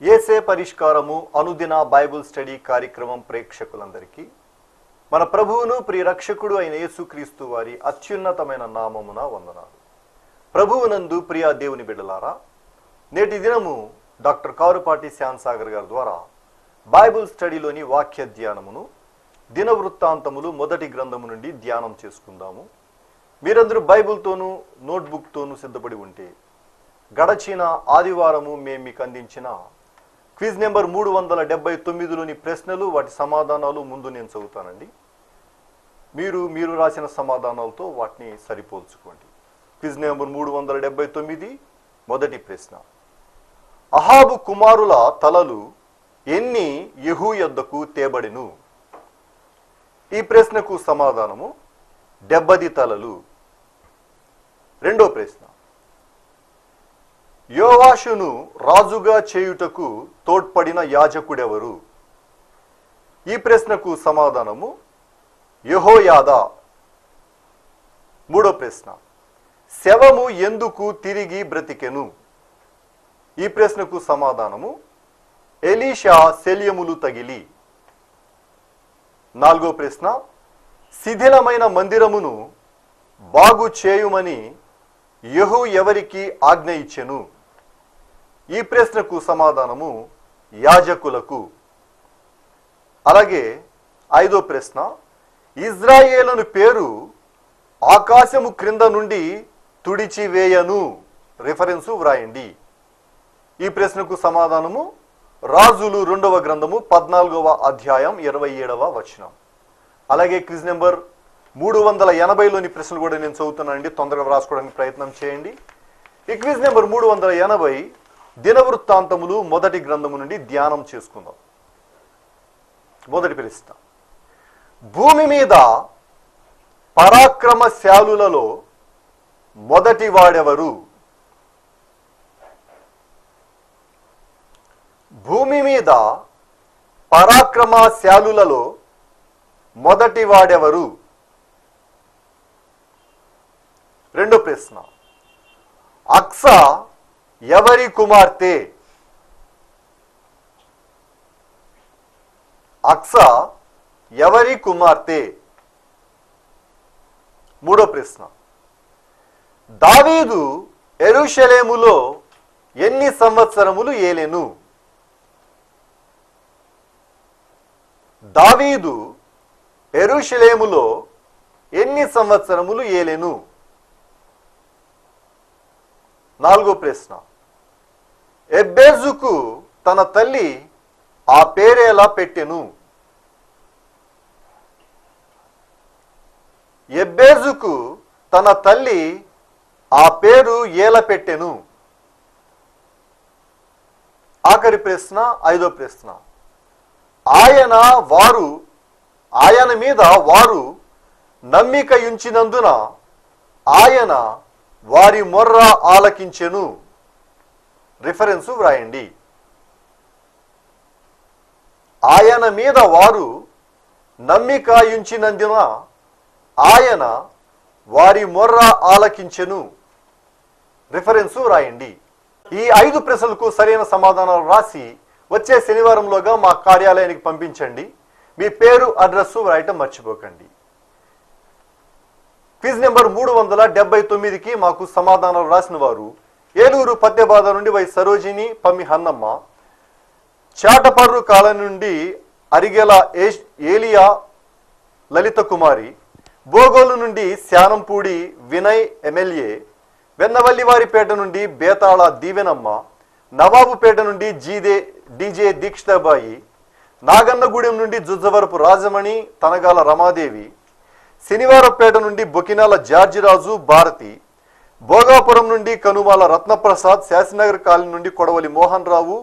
యేసే పరిష్కారము అనుదిన Bible study కార్యక్రమం ప్రేక్షకులందరికీ మన ప్రభువును ప్రియ రక్షకుడు అయిన యేసుక్రీస్తు వారి అత్యున్నతమైన నామమున వందనాలు. ప్రభువునందు ప్రియ దేవుని బిడ్డలారా, నేటి దినము డాక్టర్ కారుపాటి శ్యాన్సాగర్ గారి ద్వారా బైబిల్ స్టడీలోని వాక్య ధ్యానమును దినవృత్తాంతములు మొదటి గ్రంథము నుండి ధ్యానం చేసుకుందాము. మీరందరూ బైబిల్తోనూ నోట్బుక్తోనూ సిద్ధపడి ఉంటే గడచిన ఆదివారము మేము మీకు అందించిన క్విజ్ నెంబర్ 379లోని ప్రశ్నలు, వాటి సమాధానాలు ముందు నేను చదువుతానండి. మీరు రాసిన సమాధానాలతో వాటిని సరిపోల్చుకోండి. క్విజ్ నెంబర్ 379, మొదటి ప్రశ్న. అహాబు కుమారుల తలలు ఎన్ని యెహూ యొద్దకు తేబడెను? ఈ ప్రశ్నకు సమాధానము 70 తలలు. రెండో ప్రశ్న. యోవాషును రాజుగా చేయుటకు తోడ్పడిన యాజకుడెవరు? ఈ ప్రశ్నకు సమాధానము యెహోయాదా. మూడో ప్రశ్న. శవము ఎందుకు తిరిగి బ్రతికెను? ఈ ప్రశ్నకు సమాధానము ఎలీషా శల్యములు తగిలి. నాలుగో ప్రశ్న. శిథిలమైన మందిరమును బాగు చేయుమని యెహూ ఎవరికి ఆజ్ఞ ఇచ్చెను? ఈ ప్రశ్నకు సమాధానము యాజకులకు. అలాగే ఐదో ప్రశ్న. ఇజ్రాయేలును పేరు ఆకాశము క్రింద నుండి తుడిచివేయను రిఫరెన్సు వ్రాయండి. ఈ ప్రశ్నకు సమాధానము రాజులు 2వ గ్రంథము 14వ అధ్యాయం 27వ వచనం. అలాగే క్విజ్ నెంబర్ 380లోని ప్రశ్నలు కూడా నేను చదువుతున్నానండి, తొందరగా రాసుకోవడానికి ప్రయత్నం చేయండి. ఈ క్విజ్ నెంబర్ 380 దినవృత్తాంతములు మొదటి గ్రంథము నుండి ధ్యానం చేసుకుందాం. మొదటి ప్రశ్న. భూమి మీద పరాక్రమశాలులలో మొదటి వాడెవరు? భూమి మీద పరాక్రమశాలులలో మొదటి వాడెవరు? రెండో ప్రశ్న. అక్స ఎవరి కుమార్తె? అక్స ఎవరి కుమార్తె? మూడో ప్రశ్న. దావీదు యెరూషలేములో ఎన్ని సంవత్సరములు ఏలెను? దావీదు యెరూషలేములో ఎన్ని సంవత్సరములు ఏలెను? నాలుగో ప్రశ్న. ఎబ్బేజుకు తన తల్లి ఆ పేరేలా పెట్టెను? ఎబ్బేజుకు తన తల్లి ఆ పేరు ఎలా పెట్టెను? ఆఖరి ప్రశ్న, ఐదో ప్రశ్న. ఆయన మీద వారు నమ్మిక ఉంచినందున ఆయన వారి మొర్ర ఆలకించెను రిఫరెన్సు వ్రాయండి. ఆయన మీద వారు నమ్మిక ఉంచినందున ఆయన వారి మొర్ర ఆలకించెను రిఫరెన్సు వ్రాయండి. ఈ 5 ప్రశ్నలకు సరైన సమాధానాలు రాసి వచ్చే శనివారంలోగా మా కార్యాలయానికి పంపించండి. మీ పేరు, అడ్రస్సు వ్రాయటం మర్చిపోకండి. క్విజ్ నెంబర్ 379కి మాకు సమాధానాలు రాసిన వారు ఏలూరు పత్యబాద నుండి వై సరోజిని పమ్మి హన్నమ్మ, చాటపర్రు కాలనీ నుండి అరిగెల ఏలియా లలిత కుమారి, బోగోలు నుండి శానంపూడి వినయ్ ఎమ్మెల్యే, వెన్నవల్లివారిపేట నుండి బేతాళ దీవెనమ్మ, నవాబుపేట నుండి డీజే దీక్షితాబాయి, నాగన్నగూడెం నుండి జుజ్జవరపు రాజమణి తనగాల రమాదేవి, శనివారపేట నుండి బొకినాల జార్జిరాజు భారతి, భోగాపురం నుండి కనుమాల రత్నప్రసాద్, శాస్త్రినగర్ కాలనీ నుండి కొడవలి మోహన్ రావు,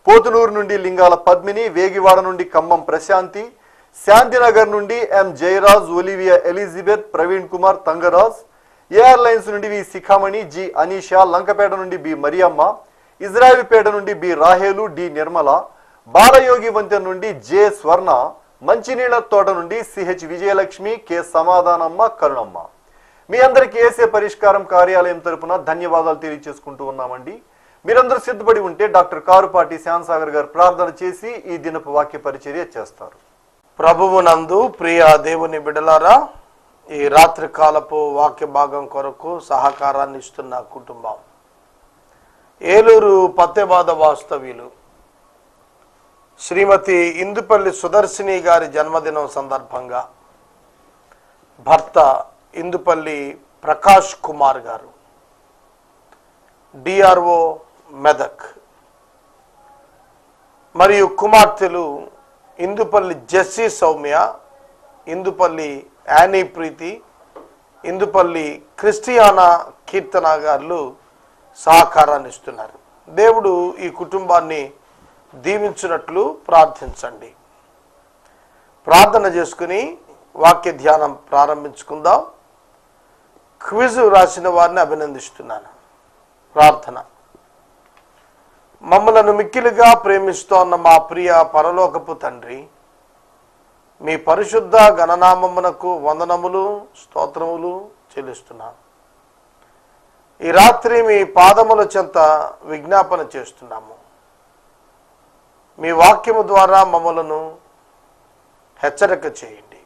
పోతునూరు నుండి లింగాల పద్మిని, వేగివాడ నుండి ఖమ్మం ప్రశాంతి, శాంతినగర్ నుండి M Jayaraj, Olivia Elizabeth, Praveen Kumar Thangaraj, airlines నుండి వి శిఖామణి, జి అనీషా, లంకపేట నుండి బి మరియమ్మ, ఇజ్రాయిల్పేట నుండి బి రాహేలు, డి నిర్మల, బాలయోగి వంతెన నుండి జె స్వర్ణ, మంచినీళ్ల తోట నుండి సిహెచ్ విజయలక్ష్మి, కె సమాధానమ్మ, కరుణమ్మ. మీ అందరికీ యేసే పరిష్కారం కార్యాలయం తరపున ధన్యవాదాలు తెలియజేసుకుంటూ ఉన్నామండి. మీరందరూ సిద్ధపడి ఉంటే డాక్టర్ కారుపాటి శ్యామసాగర్ గారు ప్రార్థన చేసి ఈ దినపు వాక్య పరిచర్య చేస్తారు. ప్రభువునందు ప్రియ దేవుని బిడ్డలారా, ఈ రాత్రి కాలపు వాక్య భాగం కొరకు సహకారాన్ని ఇస్తున్న కుటుంబం ఏలూరు పత్తెబాద వాస్తవ్యులు శ్రీమతి ఇందుపల్లి సుదర్శిని గారి జన్మదినం సందర్భంగా భర్త ఇందుపల్లి ప్రకాష్ కుమార్ గారు, డిఆర్ఓ మెదక్, మరియు కుమార్తెలు ఇందుపల్లి జెస్సీ సౌమ్య, ఇందుపల్లి యానీ ప్రీతి, ఇందుపల్లి క్రిస్టియానా కీర్తన గారు సహకారాన్ని ఇస్తున్నారు. దేవుడు ఈ కుటుంబాన్ని దీవించినట్లు ప్రార్థించండి. ప్రార్థన చేసుకుని వాక్య ధ్యానం ప్రారంభించుకుందాం. క్విజ్ రాసిన వారిని అభినందిస్తున్నాను. ప్రార్థన. మమ్మలను మిక్కిలిగా ప్రేమిస్తోన్న మా ప్రియ పరలోకపు తండ్రి, మీ పరిశుద్ధ గణనామమునకు వందనములు స్తోత్రములు చెల్లిస్తున్నాం. ఈ రాత్రి మీ పాదముల చెంత విజ్ఞాపన చేస్తున్నాము. మీ వాక్యము ద్వారా మమ్మలను హెచ్చరిక చేయండి.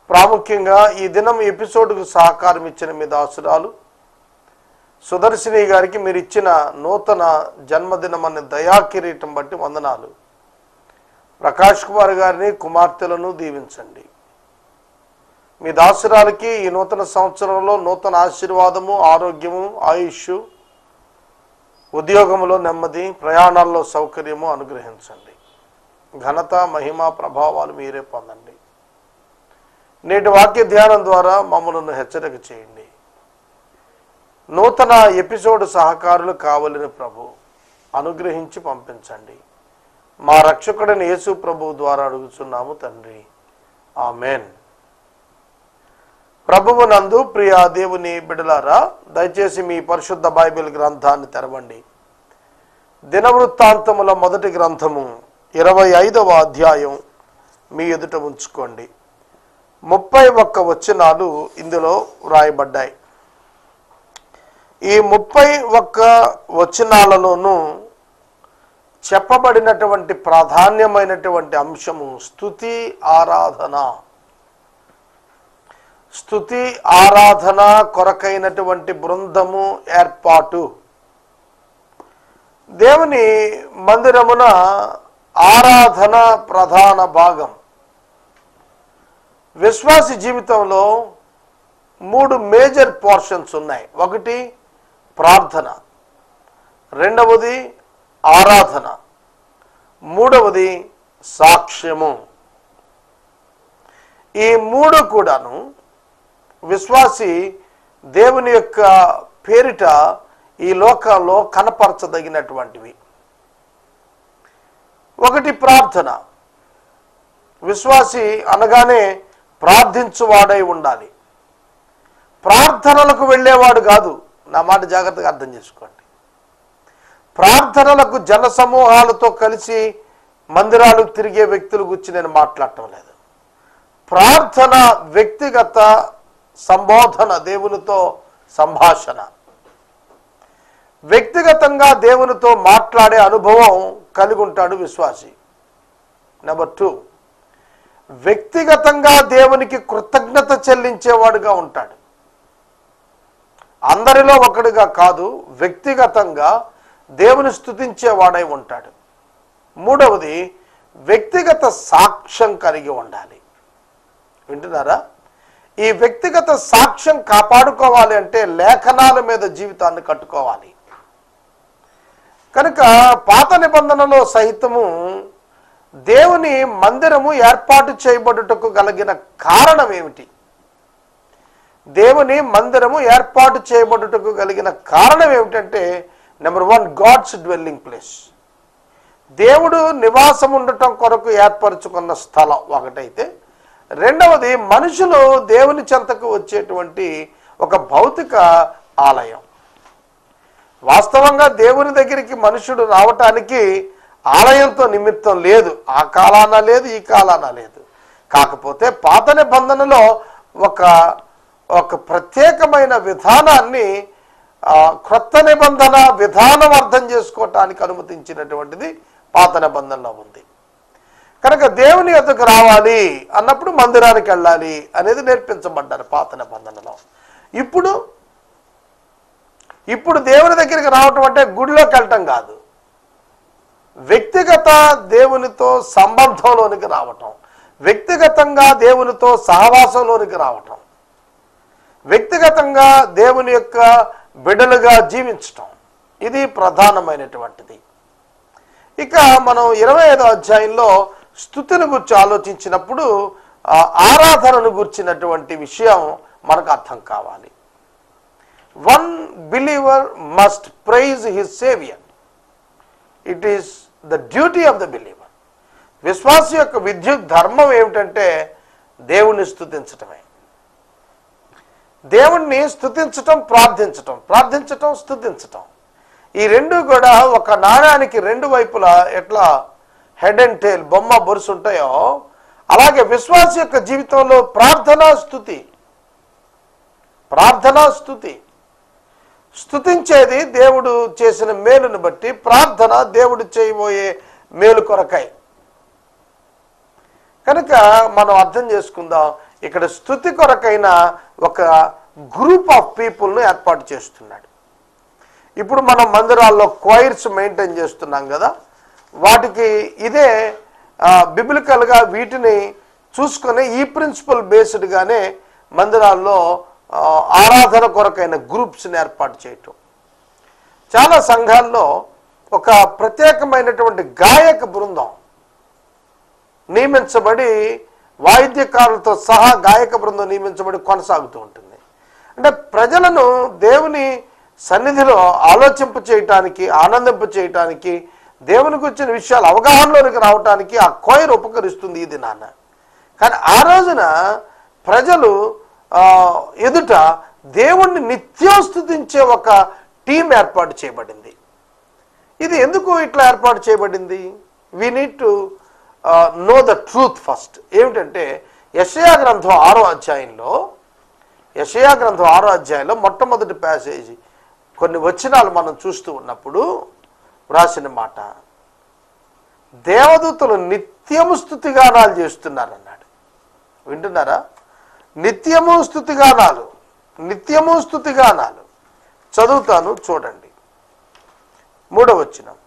ప్రాముఖ్యంగా ఈ దినం ఎపిసోడ్కు సహకారం ఇచ్చిన మీ దాసురాలు సుదర్శిని గారికి మీరు ఇచ్చిన నూతన జన్మదినం అనే దయాకిరీటం బట్టి వందనాలు. ప్రకాష్ కుమార్ గారిని కుమార్తెలను దీవించండి. మీ దాసురాలకి ఈ నూతన సంవత్సరంలో నూతన ఆశీర్వాదము, ఆరోగ్యము, ఆయుష్, ఉద్యోగంలో నెమ్మది, ప్రయాణాల్లో సౌకర్యము అనుగ్రహించండి. ఘనత, మహిమ, ప్రభావాలు మీరే పొందండి. నేటి వాక్య ధ్యానం ద్వారా మమ్మల్ని హెచ్చరిక చేయండి. నూతన ఎపిసోడ్ సహకారులు కావాలని ప్రభు అనుగ్రహించి పంపించండి. మా రక్షకుడైన యేసు ప్రభు ద్వారా అడుగుచున్నాము తండ్రి, ఆమెన్. ప్రభువు నందు ప్రియ దేవుని బిడ్డలారా, దయచేసి మీ పరిశుద్ధ బైబిల్ గ్రంథాన్ని తెరవండి. దినవృత్తాంతముల మొదటి గ్రంథము 25వ అధ్యాయం మీ ఎదుట ఉంచుకోండి. 31 వచనాలు ఇందులో వ్రాయబడ్డాయి. ఈ 31 వచనాలలోనూ చెప్పబడినటువంటి ప్రాధాన్యమైనటువంటి అంశము స్తుతి ఆరాధన. స్తుతి ఆరాధన కొరకైనటువంటి బృందము ఏర్పాటు. దేవుని మందిరమున ఆరాధన ప్రధాన భాగం. విశ్వాసి జీవితంలో 3 మేజర్ పోర్షన్స్ ఉన్నాయి. ఒకటి ప్రార్థన, రెండవది ఆరాధన, మూడవది సాక్ష్యము. ఈ 3 కూడాను విశ్వాసి దేవుని యొక్క పేరిట ఈ లోకంలో కనపరచదగినటువంటివి. ఒకటి ప్రార్థన. విశ్వాసి అనగానే ప్రార్థించువాడై ఉండాలి. ప్రార్థనలకు వెళ్ళేవాడు కాదు. నా మాట జాగ్రత్తగా అర్థం చేసుకోండి. ప్రార్థనలకు జన సమూహాలతో కలిసి మందిరాలకు తిరిగే వ్యక్తుల గురించి నేను మాట్లాడటం లేదు. ప్రార్థన వ్యక్తిగత సంబోధన, దేవునితో సంభాషణ. వ్యక్తిగతంగా దేవునితో మాట్లాడే అనుభవం కలిగి ఉంటాడు విశ్వాసి. నెంబర్ 2, వ్యక్తిగతంగా దేవునికి కృతజ్ఞత చెల్లించేవాడుగా ఉంటాడు. అందరిలో ఒకడిగా కాదు, వ్యక్తిగతంగా దేవుని స్తుతించేవాడై ఉంటాడు. మూడవది, వ్యక్తిగత సాక్ష్యం కలిగి ఉండాలి. వింటున్నారా? ఈ వ్యక్తిగత సాక్ష్యం కాపాడుకోవాలి అంటే లేఖనాల మీద జీవితాన్ని కట్టుకోవాలి. కనుక పాత నిబంధనలో సహితము దేవుని మందిరము ఏర్పాటు చేయబడుటకు కలిగిన కారణం ఏమిటి? దేవుని మందిరము ఏర్పాటు చేయబడుటకు కలిగిన కారణం ఏమిటంటే, నెంబర్ 1, గాడ్స్ డ్వెల్లింగ్ ప్లేస్. దేవుడు నివాసం ఉండటం కొరకు ఏర్పరచుకున్న స్థలం ఒకటైతే, రెండవది మనుషులు దేవుని చెంతకు వచ్చేటువంటి ఒక భౌతిక ఆలయం. వాస్తవంగా దేవుని దగ్గరికి మనుషుడు రావటానికి ఆలయంతో నిమిత్తం లేదు. ఆ కాలాన లేదు, ఈ కాలాన లేదు. కాకపోతే పాత నిబంధనలో ఒక ప్రత్యేకమైన విధానాన్ని క్రొత్త నిబంధన విధానం అర్థం చేసుకోవటానికి అనుమతించినటువంటిది పాత నిబంధనలో ఉంది. కనుక దేవుని యొద్దకు రావాలి అన్నప్పుడు మందిరానికి వెళ్ళాలి అనేది నేర్పించబడ్డారు పాత నిబంధనలో. ఇప్పుడు దేవుని దగ్గరికి రావటం అంటే గుడిలోకి వెళ్ళటం కాదు, వ్యక్తిగత దేవునితో సంబంధంలోనికి రావటం, వ్యక్తిగతంగా దేవునితో సహవాసంలోనికి రావటం, వ్యక్తిగతంగా దేవుని యొక్క బిడ్డలుగా జీవించటం, ఇది ప్రధానమైనటువంటిది. ఇక మనం 25వ అధ్యాయంలో స్తుతిని గురించి ఆలోచించినప్పుడు ఆరాధనను గురించినటువంటి విషయం మనకు అర్థం కావాలి. One believer must praise his saviour. It is the duty of the believer. విశ్వాసి యొక్క విద్యుత్ ధర్మం ఏమిటంటే దేవుణ్ణి స్తుతించటమే. దేవుణ్ణి స్తుతించటం, ప్రార్థించటం, స్తుతించటం, ఈ రెండు కూడా ఒక నాణ్యానికి రెండు వైపులా ఎట్లా హెడ్ అండ్ టైల్ బొమ్మ బొరుసు ఉంటాయో అలాగే విశ్వాస యొక్క జీవితంలో ప్రార్థనా స్తుతి, స్తుతించేది దేవుడు చేసిన మేలును బట్టి, ప్రార్థన దేవుడు చేయబోయే మేలు కొరకై. కనుక మనం అర్థం చేసుకుందాం, ఇక్కడ స్తుతి కొరకైన ఒక గ్రూప్ ఆఫ్ పీపుల్ను ఏర్పాటు చేస్తున్నాడు. ఇప్పుడు మనం మందిరాల్లో క్వైర్స్ మెయింటైన్ చేస్తున్నాం కదా, వాటికి ఇదే బిబ్లికల్గా వీటిని చూసుకొని ఈ ప్రిన్సిపల్ బేస్డ్గానే మందిరాల్లో ఆరాధన కొరకైన గ్రూప్స్ని ఏర్పాటు చేయటం. చాలా సంఘాల్లో ఒక ప్రత్యేకమైనటువంటి గాయక బృందం నియమించబడి, వాయిద్యకారులతో సహా గాయక బృందం నియమించబడి కొనసాగుతూ ఉంటుంది. అంటే ప్రజలను దేవుని సన్నిధిలో ఆలోచింప చేయటానికి, ఆనందింప చేయటానికి, దేవునికి వచ్చిన విషయాలు అవగాహనలోనికి రావటానికి ఆ కోయిర్ ఉపకరిస్తుంది ఈ దినాన. కానీ ఆ రోజున ప్రజలు ఎదుట దేవుణ్ణి నిత్యం స్తుతించే ఒక టీం ఏర్పాటు చేయబడింది. ఇది ఎందుకు ఇట్లా ఏర్పాటు చేయబడింది? We need to know the truth first. ఏమిటంటే యెషయా గ్రంథం 6వ అధ్యాయంలో మొట్టమొదటి ప్యాసేజీ కొన్ని వచనాలు మనం చూస్తూ ఉన్నప్పుడు వ్రాసిన మాట, దేవదూతలు నిత్యము స్తుతిగానాలు చేస్తున్నారన్నాడు. వింటున్నారా? నిత్యము స్తుతిగానాలు. చదువుతాను, చూడండి. 3వ వచనం,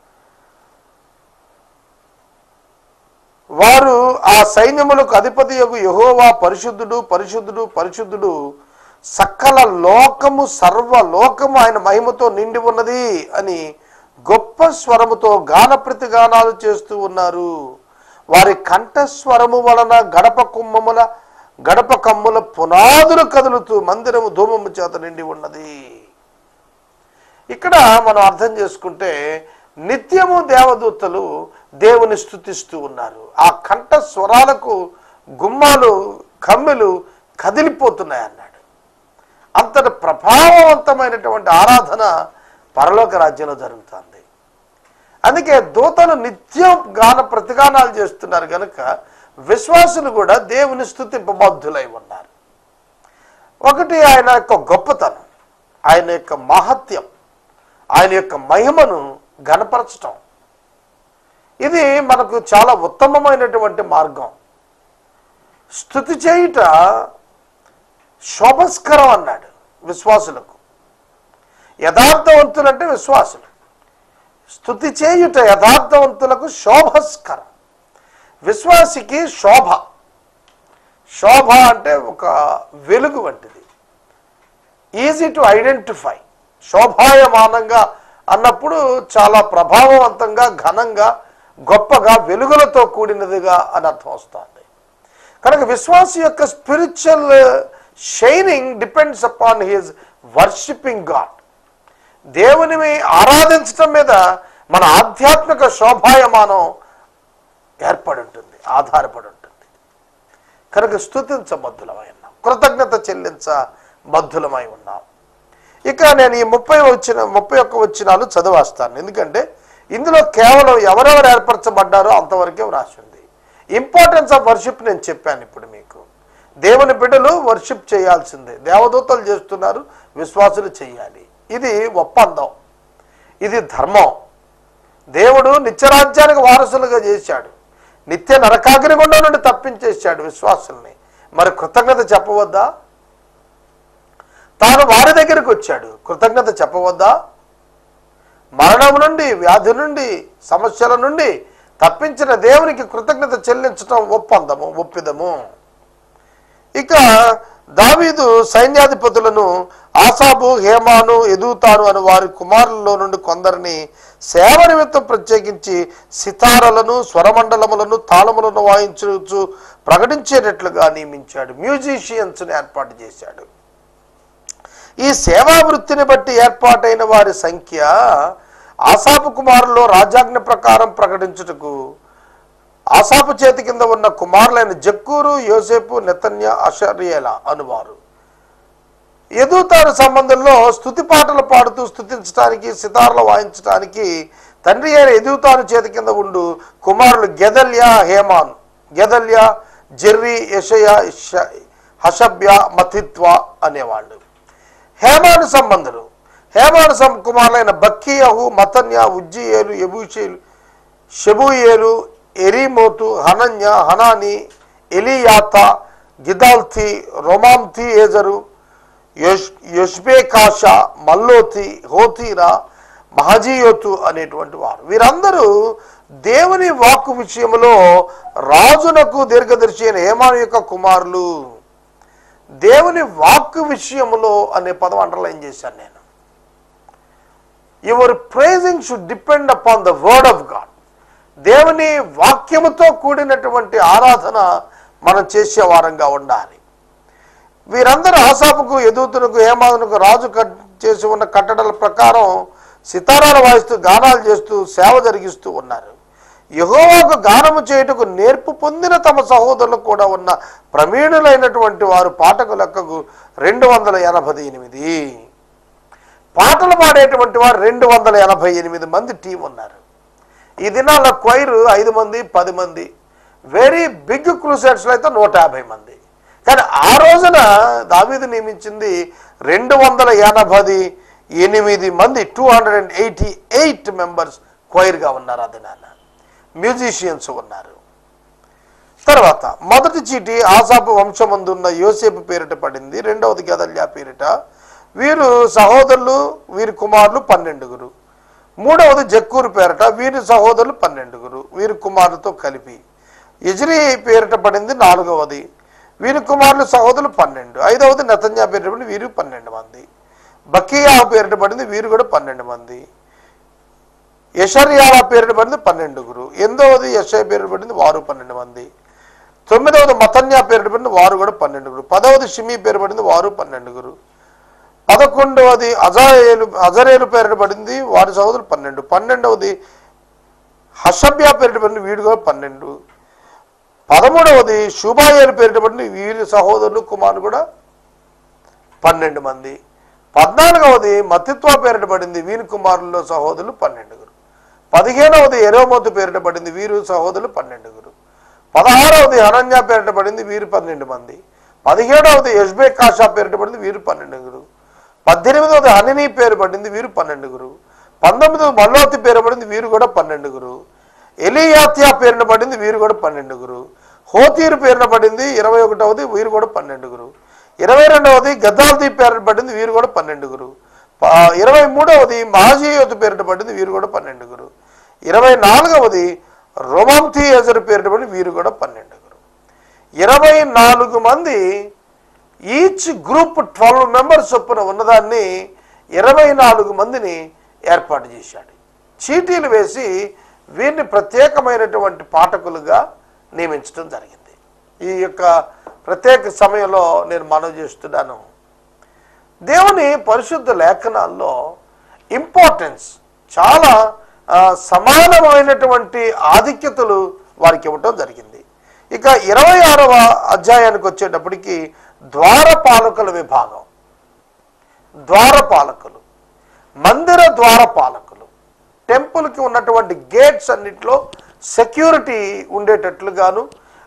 వారు ఆ సైన్యములకు అధిపతియగు యెహోవా పరిశుద్ధుడు, పరిశుద్ధుడు, పరిశుద్ధుడు, సకల లోకము సర్వలోకము ఆయన మహిమతో నిండి ఉన్నది అని గొప్ప స్వరముతో గాన ప్రతిగానాలు చేస్తూ ఉన్నారు. వారి కంఠస్వరము వలన గడప కమ్ముల పునాదులు కదులుతూ మందిరము ధూమము చేత నిండి ఉన్నది. ఇక్కడ మనం అర్థం చేసుకుంటే నిత్యము దేవదూతలు దేవుని స్తుతిస్తూ ఉన్నారు. ఆ కంఠ స్వరాలకు గుమ్మాలు, కమ్మెలు కదిలిపోతున్నాయి అన్నాడు. అంతటి ప్రభావవంతమైనటువంటి ఆరాధన పరలోక రాజ్యంలో జరుగుతుంది. అందుకే దూతలు నిత్యం ప్రతిగానాలు చేస్తున్నారు కనుక విశ్వాసులు కూడా దేవుని స్తుతింపబద్ధులై ఉన్నారు. ఒకటి, ఆయన యొక్క గొప్పతనం, ఆయన యొక్క మహత్యం, ఆయన యొక్క మహిమను ఘనపరచటం. ఇది మనకు చాలా ఉత్తమమైనటువంటి మార్గం. స్తుతి చేయుట శోభస్కరం అన్నాడు విశ్వాసులకు. యథార్థవంతులంటే విశ్వాసులు. స్తుతి చేయుట యథార్థవంతులకు శోభస్కరం. విశ్వాసికి శోభ అంటే ఒక వెలుగు వంటిది. Easy to identify. శోభాయమానంగా అన్నప్పుడు చాలా ప్రభావవంతంగా, ఘనంగా, గొప్పగా, వెలుగులతో కూడినదిగా అని అర్థం వస్తుంది. కనుక విశ్వాసి యొక్క spiritual shining depends upon his worshipping God. దేవుని ఆరాధించటం మీద మన ఆధ్యాత్మిక శోభాయమానం ఏర్పడి ఉంటుంది, ఆధారపడి ఉంటుంది. కనుక స్తుతించబద్ధులమై ఉన్నాం, కృతజ్ఞత చెల్లించబద్ధులమై ఉన్నాం. ఇక నేను ఈ 31 వచనాలు చదివేస్తాను, ఎందుకంటే ఇందులో కేవలం ఎవరెవరు ఏర్పరచబడ్డారో అంతవరకే వ్రాసి ఉంది. ఇంపార్టెన్స్ ఆఫ్ వర్షిప్ నేను చెప్పాను. ఇప్పుడు మీకు దేవుని బిడ్డలు వర్షిప్ చేయాల్సిందే. దేవదూతలు చేస్తున్నారు, విశ్వాసులు చేయాలి. ఇది ఒప్పందం, ఇది ధర్మం. దేవుడు నిత్యరాజ్యానికి వారసులుగా చేశాడు, నిత్య నరకాగ్నిగుండం నుండి తప్పించేశాడు విశ్వాసుల్ని. మరి కృతజ్ఞత చెప్పవద్దా? తాను వారి దగ్గరికి వచ్చాడు, కృతజ్ఞత చెప్పవద్దా? మరణం నుండి, వ్యాధి నుండి, సమస్యల నుండి తప్పించిన దేవునికి కృతజ్ఞత చెల్లించటం ఒప్పందము, ఒప్పిదము. ఇక దావీదు సైన్యాధిపతులను ఆసాబు, హేమాను, ఎదుతాను అని వారి కుమారులలో నుండి కొందరిని సేవ నిమిత్తం ప్రత్యేకించి సితారలను, స్వరమండలములను, తాళములను వాయించు ప్రకటించేటట్లుగా నియమించాడు. మ్యూజిషియన్స్ని ఏర్పాటు చేశాడు. ఈ సేవా వృత్తిని బట్టి ఏర్పాటైన వారి సంఖ్య ఆసాపు కుమారుల్లో రాజాజ్ఞ ప్రకారం ప్రకటించుటకు ఆసాపు చేతి కింద ఉన్న కుమారులైన జక్కూరు, యోసేపు, నెతన్య, అషర్యేల అనువారు. ఎదుతాను సంబంధంలో స్తుతి పాటలు పాడుతూ స్తుతించడానికి, సితార్లు వాయించడానికి తండ్రి అయిన ఎదుతాను చేతి కింద ఉండు కుమారులు గెదల్యా, హేమాన్. గెదల్యా, జెర్రీ, యెషయా, హషబ్య, మతిత్వ అనేవాళ్ళు. హేమాను సంబంధులు కుమారులైన బక్కీయహు, మతన్య, ఉజ్జియేలు, యెబూషేలు, షెబూయేలు, ఎరీమోతు, హనన్య, హనాని, ఎలియాత, గిదాల్తి, రొమాంతి ఏజరు, యొష్బేకాష, మల్లోతి, హోతీరా, మహజీయోతు అనేటువంటి వారు. వీరందరూ దేవుని వాక్కు విషయంలో రాజునకు దీర్ఘదర్శి అయిన హేమాను యొక్క కుమారులు. దేవుని వాక్కు విషయములో అనే పదం అండర్లైన్ చేశాను నేను. Your praising should depend upon the word of God. దేవుని వాక్యముతో కూడినటువంటి ఆరాధన మనం చేసే వారంగా ఉండాలి. వీరందరూ ఆసాపుకు, ఎదుతునకు, హేమానుకు రాజు చేసి ఉన్న కట్టడల ప్రకారం సితారాలు వాయిస్తూ, గానాలు చేస్తూ సేవ జరిగిస్తూ ఉన్నారు. యెహోవాకు గానము చేయుటకు నేర్పు పొందిన తమ సహోదరులు కూడా ఉన్న ప్రవీణులైనటువంటి వారు పాటకు లెక్కకు 288. పాటలు పాడేటువంటి వారు 288 మంది టీం ఉన్నారు. ఈ దినాల క్వైర్ 5 మంది, 10 మంది, వెరీ బిగ్ క్రూసేడ్స్లో అయితే 150 మంది. కానీ ఆ రోజున దావీదు నియమించింది 288 మంది, 288 మెంబర్స్ క్వైర్గా ఉన్నారు. ఆ దినాన మ్యూజిషియన్స్ ఉన్నారు. తర్వాత మొదటి చీటి ఆసాపు వంశమందున్న యోసేపు పేరిట పడింది. రెండవది గెదల్యా పేరిట. వీరు సహోదరులు, వీరి కుమారులు 12. మూడవది జక్కూరు పేరిట, వీరి సహోదరులు 12, వీరి కుమారులతో కలిపి. యజ్రీ పేరిట పడింది 4వది, వీరి కుమారులు సహోదరులు 12. 5వది నెతన్యా పేరిట పడింది, వీరు 12 మంది. బకీయా పేరిట పడింది, వీరు కూడా 12 మంది. యెషర్యాల పేరిట పడింది 12. 8వది యెషయా పేరిట పడింది, వారు 12 మంది. 9వది మతన్యా పేరిట పడింది, వారు కూడా 12. 10వది షిమీ పేరు పడింది, వారు 12. 11వది అజరేలు పేరిట పడింది, వారి సహోదరులు 12. 12వది హషబ్యా పేరిట పడింది, వీడు కూడా 12. 13వది షూబాయేలు పేరిట పడింది, వీరి సహోదరులు కుమారులు కూడా 12 మంది. 14వది మతిత్వ పేరిట పడింది, వీరి కుమారుల్లో సహోదరులు 12. 15వది ఎరోమోతు పేరిట పడింది, వీరు సహోదరులు 12. 16వది హనన్యా పేరిట పడింది, వీరు 12 మంది. 17వది యష్బేకాషా పేరిట పడింది, వీరు 12. 18వది హనినీ పేరు పడింది, వీరు 12. 19వది మల్లోతి పేరు పడింది, వీరు కూడా 12. ఎలియాత్యా పేరున పడింది, వీరు కూడా 12. హోతీరు పేరున పడింది 21వది, వీరు కూడా 12. 22వది గద్దాల్దీ పేరున పడింది, వీరు కూడా 12. 23వది మహజీయోతు పేరున పడింది, వీరు కూడా 12. 24వది రొమాంతి ఎజరు పేరున పడింది, వీరు కూడా 12. 24 మంది, ఈచ్ గ్రూప్ 12 మెంబర్స్ చొప్పున ఉన్నదాన్ని 24 మందిని ఏర్పాటు చేశాడు. చీటీలు వేసి వీరిని ప్రత్యేకమైనటువంటి పాఠకులుగా నియమించడం జరిగింది. ఈ యొక్క ప్రత్యేక సమయంలో నేను మనవి చేస్తున్నాను, దేవుని పరిశుద్ధ లేఖనాల్లో ఇంపార్టెన్స్ చాలా సమానమైనటువంటి ఆధిక్యతలు వారికి ఇవ్వటం జరిగింది. ఇక 26వ అధ్యాయానికి వచ్చేటప్పటికి ద్వారపాలకుల విభాగం. ద్వారపాలకులు, మందిర ద్వారపాలకులు, టెంపుల్కి ఉన్నటువంటి గేట్స్ అన్నిట్లో సెక్యూరిటీ ఉండేటట్లుగాను,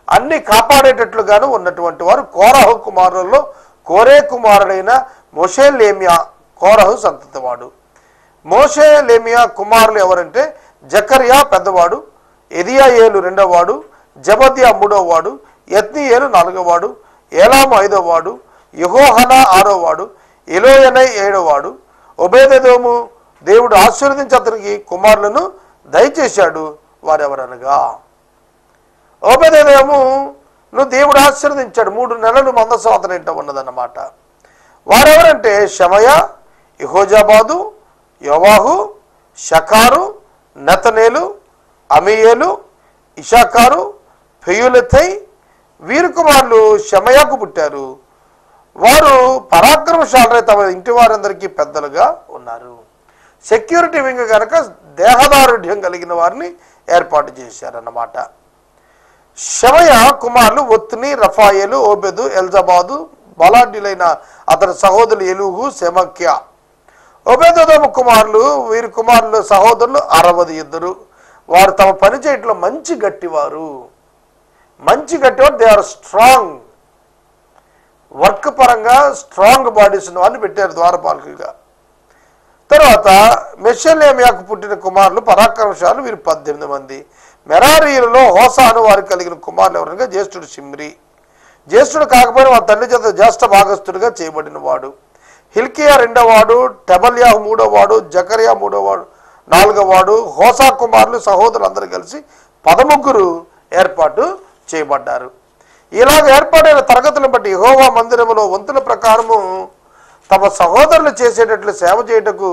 అన్ని కాపాడేటట్లుగాను ఉన్నటువంటి వారు కోరహు కుమారులలో కోరే కుమారుడైన మొషేలేమియా కోరహు సంతతివాడు. మోషే లేమియా కుమారులు ఎవరంటే జకర్యా పెద్దవాడు, ఎదియాయేలు రెండవవాడు, జబద్యా మూడవవాడు, యత్నీయేలు నాలుగవవాడు, ఏలాము ఐదవవాడు, యెహోహనా ఆరోవాడు, ఎలోయనై ఏడవవాడు. ఒబేదెదోము దేవుడు ఆశీర్వదించి అతనికి కుమారులను దయచేశాడు. వారెవరనగా ఓబేదెదోమును దేవుడు ఆశీర్వదించాడు. 3 నెలలు మందసం అతని ఇంట ఉన్నదన్నమాట. వారెవరంటే షమయ, యెహోజాబాదు, యోవాహు, షకారు, నెతనేలు, అమీయేలు, ఇషాకారు, పెయులెతై. వీరి కుమారులు షమయాకు పుట్టారు. వారు పరాక్రమశాలై తమ ఇంటి వారందరికీ పెద్దలుగా ఉన్నారు. సెక్యూరిటీ వింగ్ కనుక దేహదారుఢ్యం కలిగిన వారిని ఏర్పాటు చేశారన్నమాట. షమయ కుమారులు ఒత్ని, రఫాయేలు, ఓబెదు, ఎల్జబాదు, బలాఢ్యులైన అతని సహోదరులు ఎలుగు, సెమక్య. ఒబేదెదోము కుమారులు వీరి కుమారులు సహోదరులు 62. వారు తమ పని చేయట్లో మంచి గట్టివారు. They are strong. వర్క్ పరంగా స్ట్రాంగ్ బాడీస్ ఉన్న వారిని పెట్టారు ద్వారపాలకులుగా. తర్వాత మెషలేమియాకు పుట్టిన కుమారులు పరాక్రమశాలు వీరు 18 మంది. మెరారీయులలో హోసాను వారికి కలిగిన కుమారులు ఎవరనగా జ్యేష్ఠుడు షిమ్రి. జ్యేష్ఠుడు కాకపోయినా వారి తండ్రి చేత జ్యేష్ఠ భాగస్థుడిగా చేయబడిన వాడు. హిల్కియా రెండవవాడు, టెబల్యాహు మూడవవాడు, జకర్యా మూడవవాడు, 4వవాడు. హోసా కుమారులు సహోదరులు అందరూ కలిసి 13 ఏర్పాటు చేయబడ్డారు. ఇలాగ ఏర్పాటైన తరగతులను బట్టి యెహోవా మందిరములో వంతుల ప్రకారము తమ సహోదరులు చేసేటట్లు సేవ చేయుటకు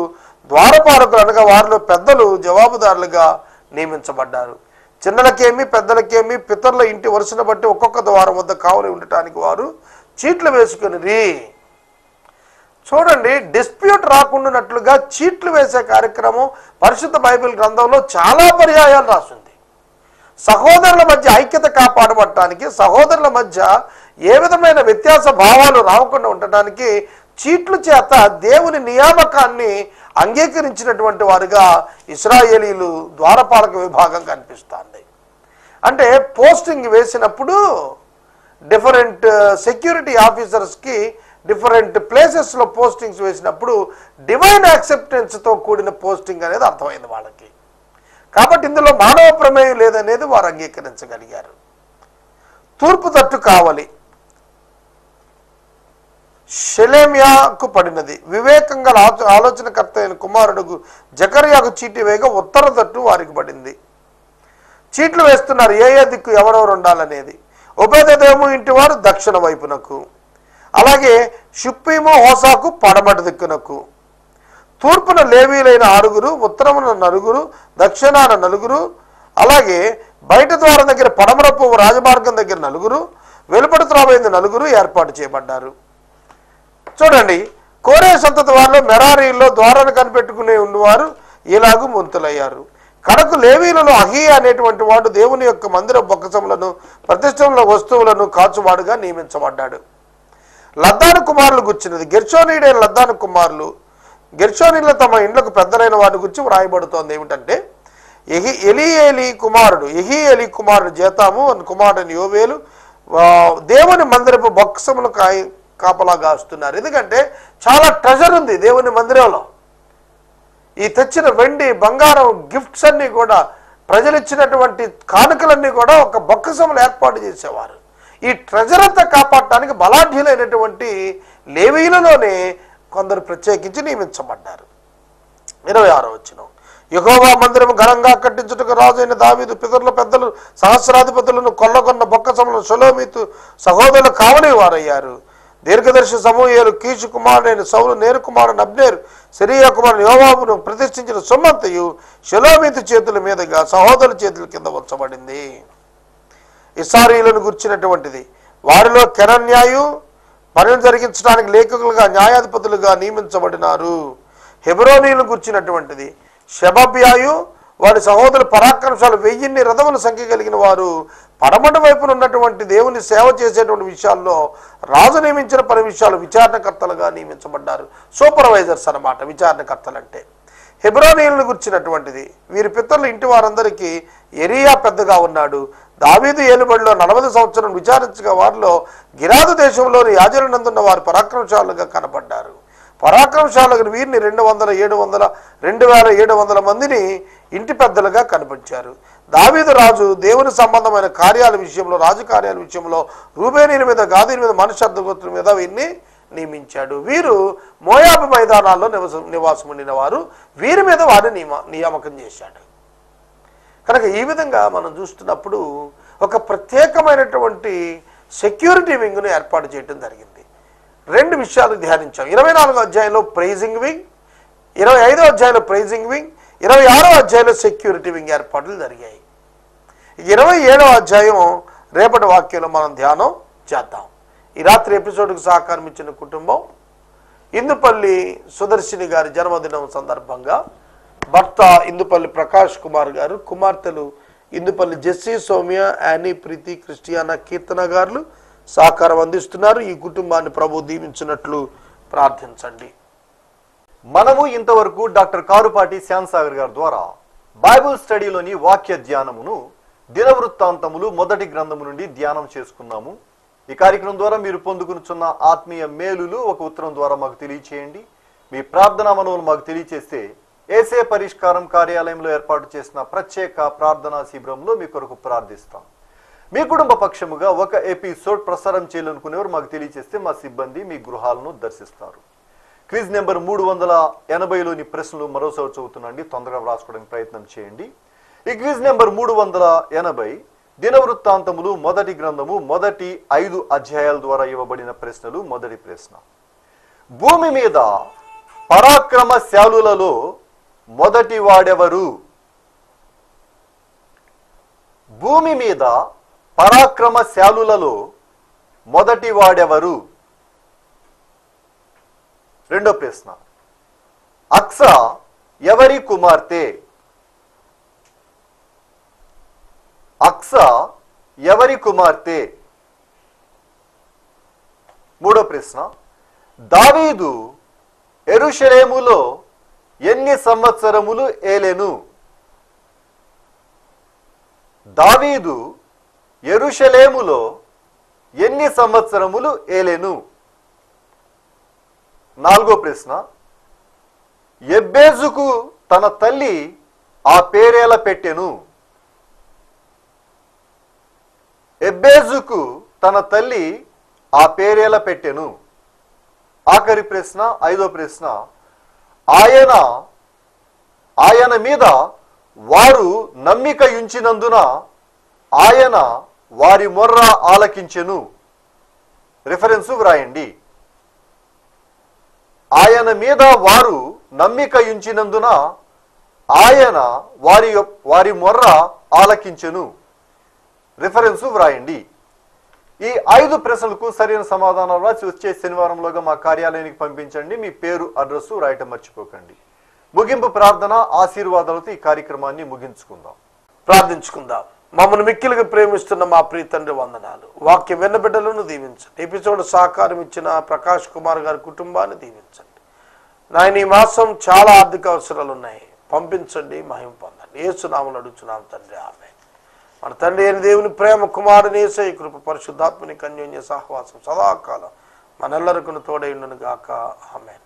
ద్వారపాలకులు అనగా వారిలో పెద్దలు జవాబుదారులుగా నియమించబడ్డారు. చిన్నలకేమి పెద్దలకేమి పితరుల ఇంటి వరుసను బట్టి ఒక్కొక్క ద్వారం వద్ద కావలి ఉండటానికి వారు చీట్లు వేసుకుని. చూడండి, డిస్ప్యూట్ రాకుండానట్లుగా చీట్లు వేసే కార్యక్రమం పరిశుద్ధ బైబిల్ గ్రంథంలో చాలా పర్యాయాలు రాసింది. సహోదరుల మధ్య ఐక్యత కాపాడబడటానికి, సహోదరుల మధ్య ఏ విధమైన వ్యత్యాస భావాలు రాకుండా ఉండటానికి చీట్ల చేత దేవుని నియామకాన్ని అంగీకరించినటువంటి వారుగా ఇశ్రాయేలీలు ద్వారపాలక విభాగం కనిపిస్తుంది. అంటే పోస్టింగ్ వేసినప్పుడు డిఫరెంట్ సెక్యూరిటీ ఆఫీసర్స్కి డిఫరెంట్ ప్లేసెస్లో పోస్టింగ్స్ వేసినప్పుడు డివైన్ యాక్సెప్టెన్స్తో కూడిన పోస్టింగ్ అనేది అర్థమైంది వాళ్ళకి. కాబట్టి ఇందులో మానవ ప్రమేయం లేదనేది వారు అంగీకరించగలిగారు. తూర్పు తట్టు కావలి షెలెమ్యాకు పడినది. వివేకంగా ఆలోచనకర్త అయిన కుమారుడు జకర్యాకు చీటి వేగా ఉత్తర తట్టు వారికి పడింది. చీట్లు వేస్తున్నారు ఏ దిక్కు ఎవరెవరు ఉండాలనేది. ఒబేదెదోము ఇంటి వారు దక్షిణ వైపునకు, అలాగే షుప్పీము హోసాకు పడమటి దిక్కునకు. తూర్పున లేవీలైన 6, ఉత్తరమున 4, దక్షిణాన 4, అలాగే బయట ద్వారం దగ్గర పడమరపు రాజమార్గం దగ్గర 4, వెలుపటి త్రోవైంది 4 ఏర్పాటు చేయబడ్డారు. చూడండి, కోరే సంతతి వారిలో మెరారీల్లో ద్వారాన్ని కనిపెట్టుకునే ఉన్నవారు ఇలాగూ ముంతులయ్యారు. కడకు లేవీలలో అహీయా అనేటువంటి వాడు దేవుని యొక్క మందిర బొక్కసములను ప్రతిష్టముల వస్తువులను కాచువాడుగా నియమించబడ్డాడు. లద్దాను కుమారులు గుర్చినది. గెర్షోనీయుడైన లద్దాను కుమారులు. గెర్షోనీయులు తమ ఇండ్లకు పెద్దలైన వాటి గురించి వ్రాయబడుతోంది. ఏమిటంటే ఎహీయేలి కుమారుడు జేతాము కుమారుడు యోవేలు దేవుని మందిరపు బొక్కసములు కాపలా కాస్తున్నారు. ఎందుకంటే చాలా ట్రెజర్ ఉంది దేవుని మందిరంలో. ఈ తెచ్చిన వెండి బంగారం గిఫ్ట్స్ అన్నీ కూడా, ప్రజలు ఇచ్చినటువంటి కానుకలన్నీ కూడా ఒక బొక్కసములు ఏర్పాటు చేసేవారు. ఈ ట్రెజర్ అంతా కాపాడటానికి బలాఢ్యులైనటువంటి లేవీలలోనే కొందరు ప్రత్యేకించి నియమించబడ్డారు. 26వ వచనం. యెహోవా మందిరము ఘనంగా కట్టించుటకు రాజు అయిన దావీదు పితరుల పెద్దలు సహస్రాధిపతులను కొల్లగొన్న బొక్కసములను షలోమీతు సహోదరులు కావని వారయ్యారు. దీర్ఘదర్శి సమూయేలు, కీషు కుమారుడైన సౌలు, నేరు కుమారుడు అబ్నేరు, సిరియా కుమారుడు యోవాబును ప్రతిష్ఠించిన సొమ్మంతయు షలోమీతు చేతుల మీదుగా సహోదరుల చేతుల కింద ఉంచబడింది. ఇస్సారీయులను గుర్చినటువంటిది. వారిలో కెనన్యాయు పనులు జరిగించడానికి లేఖకులుగా న్యాయాధిపతులుగా నియమించబడినారు. హెబ్రోనీయులను గుర్చినటువంటిది. షెబబ్యాయు వారి సహోదరు పరాక్రమశాలు 1000 రథముల సంఖ్య కలిగిన వారు. పడమటి వైపున ఉన్నటువంటి దేవుని సేవ చేసేటువంటి విషయాల్లో రాజు నియమించిన పని విషయాలు విచారణకర్తలుగా నియమించబడ్డారు. సూపర్వైజర్స్ అన్నమాట విచారణకర్తలు అంటే. హెబ్రోనీయులను గుర్చినటువంటిది. వీరి పితరుల ఇంటి వారందరికీ ఎరియా పెద్దగా ఉన్నాడు. దావీదు ఏలుబడిలో 40 సంవత్సరం విచారించగా వారిలో గిలాదు దేశంలోని యాజరునందున్న వారు పరాక్రమశాలుగా కనపడ్డారు. పరాక్రమశాలకు వీరిని 2700 మందిని ఇంటి పెద్దలుగా కనిపించారు. దావీదు రాజు దేవుని సంబంధమైన కార్యాల విషయంలో, రాజకార్యాల విషయంలో రూబేనీల మీద, గాదీల మీద, మనుష్య గోత్రుల మీద వీరిని నియమించాడు. వీరు మోయాబు మైదానాల్లో నివాసం ఉండిన వారు. వీరి మీద వారిని నియామకం చేశాడు. కనుక ఈ విధంగా మనం చూస్తున్నప్పుడు ఒక ప్రత్యేకమైనటువంటి సెక్యూరిటీ వింగ్ను ఏర్పాటు చేయడం జరిగింది. 2 విషయాలు ధ్యానించాం. 24వ అధ్యాయంలో ప్రైజింగ్ వింగ్, 25వ అధ్యాయంలో ప్రైజింగ్ వింగ్, 26వ అధ్యాయంలో సెక్యూరిటీ వింగ్ ఏర్పాట్లు జరిగాయి. 27వ అధ్యాయం రేపటి వాక్యంలో మనం ధ్యానం చేద్దాం. ఈ రాత్రి ఎపిసోడ్కు సహకారం ఇచ్చిన కుటుంబం ఇందుపల్లి సుదర్శిని గారి జన్మదినం సందర్భంగా భర్త ఇందుపల్లి ప్రకాష్ కుమార్ గారు, కుమార్తెలు ఇందుపల్లి జెస్సీ, సౌమ్య, యానీ, ప్రీతి, క్రిస్టియానా, కీర్తన గారు సహకారం అందిస్తున్నారు. ఈ కుటుంబాన్ని ప్రభు దీవించినట్లు ప్రార్థించండి. మనము ఇంతవరకు డాక్టర్ కారుపాటి శ్యామ్సాగర్ గారి ద్వారా బైబుల్ స్టడీలోని వాక్య ధ్యానమును దినవృత్తాంతములు మొదటి గ్రంథము నుండి ధ్యానం చేసుకున్నాము. ఈ కార్యక్రమం ద్వారా మీరు పొందుకున్న ఆత్మీయ మేలులు ఒక ఉత్తరం ద్వారా మాకు తెలియచేయండి. మీ ప్రార్థనా మనవులు మాకు తెలియచేస్తే ఏసే పరిష్కారం కార్యాలయంలో ఏర్పాటు చేసిన ప్రత్యేక ప్రార్థనా శిబిరంలో మీ కొరకు ప్రార్థిస్తాం. మీ కుటుంబ పక్షముగా ఒక ఎపిసోడ్ ప్రసారం చేయాలనుకునేవారు మాకు తెలియచేస్తే మా సిబ్బంది మీ గృహాలను దర్శిస్తారు. క్విజ్ నెంబర్ 380లోని ప్రశ్నలు మరోసారి చదువుతున్నాండి, తొందరగా వ్రాసుకోవడానికి ప్రయత్నం చేయండి. ఈ క్విజ్ నెంబర్ 380 దినవృత్తాంతములు మొదటి గ్రంథము మొదటి 5 అధ్యాయాల ద్వారా ఇవ్వబడిన ప్రశ్నలు. మొదటి ప్రశ్న, భూమి మీద పరాక్రమశాలులలో మొదటి వాడెవరు? భూమి మీద పరాక్రమశాలులలో మొదటి వాడెవరు? రెండో ప్రశ్న, అక్స ఎవరి కుమార్తె? అక్స ఎవరి కుమార్తె? మూడో ప్రశ్న, దావీదు యెరూషలేములో ఎన్ని సంవత్సరములు ఏలెను? దావీదు యెరూషలేములో ఎన్ని సంవత్సరములు ఏలెను? నాలుగో ప్రశ్న, ఎబ్బేజుకు తన తల్లి ఆ పేరేలా పెట్టెను? ఎబ్బేజుకు తన తల్లి ఆ పేరేలా పెట్టెను? ఆఖరి ప్రశ్న, ఐదో ప్రశ్న, ఆయన మీద వారు నమ్మిక ఉంచినందున ఆయన వారి మొర్ర ఆలకించెను. రిఫరెన్సు వ్రాయండి. ఆయన మీద వారు నమ్మిక ఉంచినందున ఆయన వారి మొర్ర ఆలకించెను. రిఫరెన్సు వ్రాయండి. ఈ 5 ప్రశ్నలకు సరైన సమాధానం రాసి వచ్చే శనివారంలోగా మా కార్యాలయానికి పంపించండి. మీ పేరు, అడ్రస్సు రాయటం మర్చిపోకండి. ముగింపు ప్రార్థన ఆశీర్వాదాలతో ఈ కార్యక్రమాన్ని ముగించుకుందాం. ప్రార్థించుకుందాం. మమ్మల్ని మిక్కిలిగా ప్రేమిస్తున్న మా ప్రియ తండ్రి వందనాలు. వాక్య విన్నబిడ్డలను దీవించండి. ఎపిసోడ్ సహకారం ఇచ్చిన ప్రకాష్ కుమార్ గారి కుటుంబాన్ని దీవించండి. నాయన, ఈ మాసం చాలా ఆర్థిక అవసరాలు ఉన్నాయి, పంపించండి, మహిమ పొందండి. యేసునామములో అడుగుచున్నాం తండ్రి, ఆమేన్. మన తండ్రి అయిన దేవుని ప్రేమ, కుమారుని యేసయ్య కృప, పరిశుద్ధాత్మని అన్యోన్య సహవాసం సదాకాలం మనెల్లరికీ తోడై ఉండును గాక. ఆమేన్.